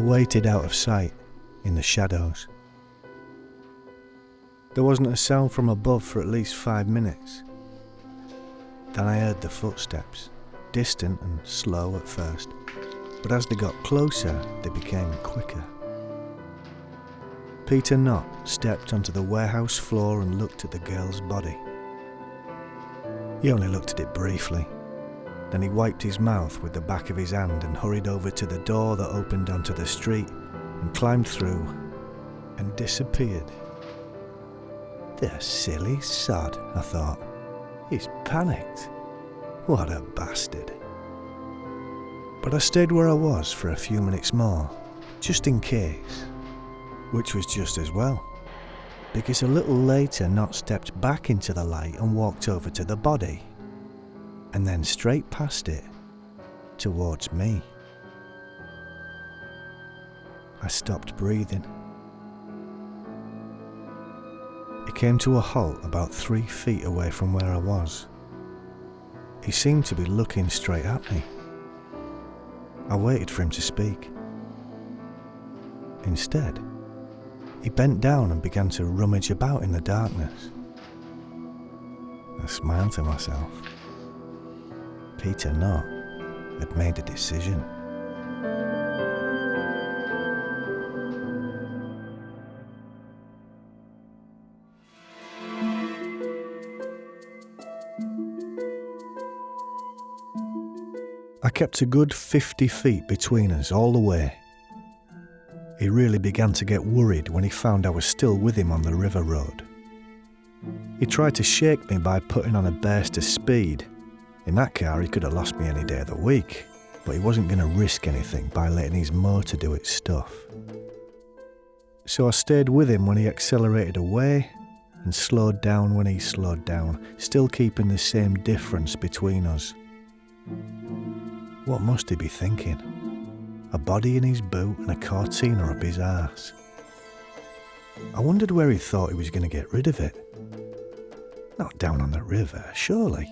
waited out of sight, in the shadows. There wasn't a sound from above for at least 5 minutes. Then I heard the footsteps, distant and slow at first, but as they got closer, they became quicker. Peter Knott stepped onto the warehouse floor and looked at the girl's body. He only looked at it briefly. Then he wiped his mouth with the back of his hand and hurried over to the door that opened onto the street and climbed through and disappeared. The silly sod, I thought. He's panicked. What a bastard. But I stayed where I was for a few minutes more, just in case. Which was just as well, because a little later Knott stepped back into the light and walked over to the body, and then straight past it, towards me. I stopped breathing. It came to a halt about 3 feet away from where I was. He seemed to be looking straight at me. I waited for him to speak. Instead, he bent down and began to rummage about in the darkness. I smiled to myself. Peter Knott had made a decision. I kept a good 50 feet between us all the way. He really began to get worried when he found I was still with him on the river road. He tried to shake me by putting on a burst of speed. In that car he could have lost me any day of the week, but he wasn't going to risk anything by letting his motor do its stuff. So I stayed with him when he accelerated away and slowed down when he slowed down, still keeping the same difference between us. What must he be thinking? A body in his boot and a Cortina up his arse. I wondered where he thought he was going to get rid of it. Not down on the river, surely.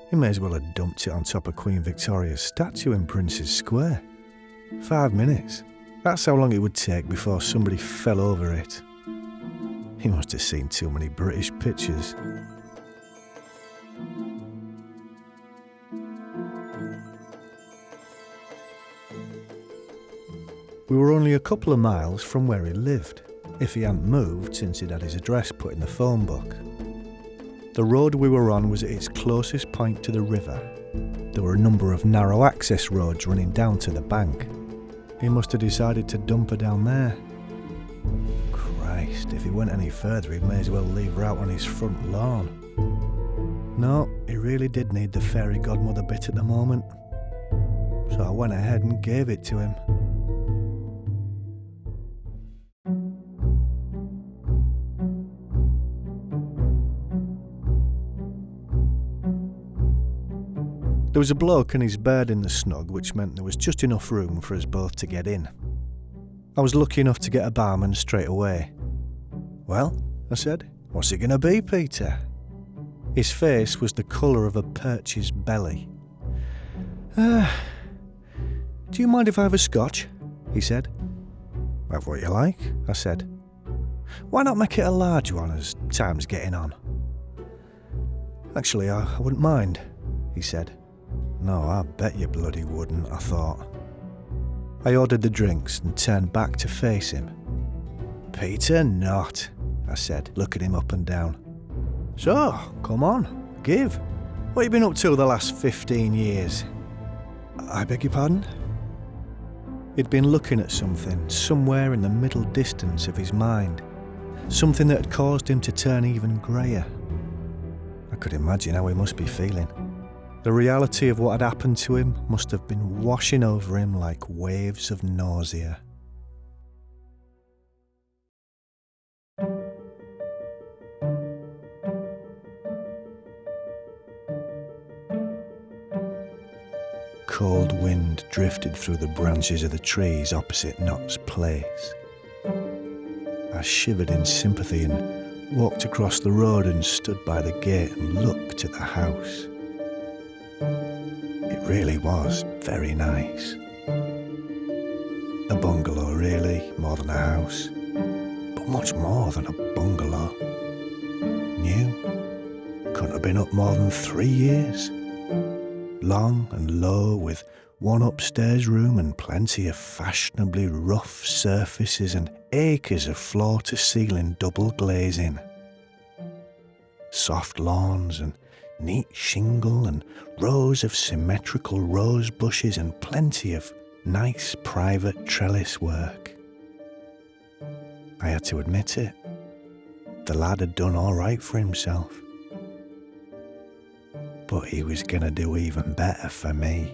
He may as well have dumped it on top of Queen Victoria's statue in Prince's Square. 5 minutes. That's how long it would take before somebody fell over it. He must have seen too many British pictures. We were only a couple of miles from where he lived, if he hadn't moved since he'd had his address put in the phone book. The road we were on was at its closest point to the river. There were a number of narrow access roads running down to the bank. He must have decided to dump her down there. Christ, if he went any further he may as well leave her out on his front lawn. No, he really did need the fairy godmother bit at the moment. So I went ahead and gave it to him. There was a bloke and his bird in the snug, which meant there was just enough room for us both to get in. I was lucky enough to get a barman straight away. "Well," I said, "what's it going to be, Peter?" His face was the colour of a perch's belly. Do you mind if I have a scotch?" he said. "Have what you like," I said. "Why not make it a large one as time's getting on?" "Actually, I wouldn't mind," he said. No, I bet you bloody wouldn't, I thought. I ordered the drinks and turned back to face him. "Peter Knott," I said, looking him up and down. "So, come on, give. What you been up to the last 15 years? "I beg your pardon?" He'd been looking at something somewhere in the middle distance of his mind, something that had caused him to turn even greyer. I could imagine how he must be feeling. The reality of what had happened to him must have been washing over him like waves of nausea. Cold wind drifted through the branches of the trees opposite Knott's place. I shivered in sympathy and walked across the road and stood by the gate and looked at the house. It really was very nice. A bungalow, really, more than a house. But much more than a bungalow. New. Couldn't have been up more than 3 years. Long and low, with one upstairs room and plenty of fashionably rough surfaces and acres of floor-to-ceiling double glazing. Soft lawns and neat shingle and rows of symmetrical rose bushes and plenty of nice private trellis work. I had to admit it. The lad had done all right for himself. But he was gonna do even better for me.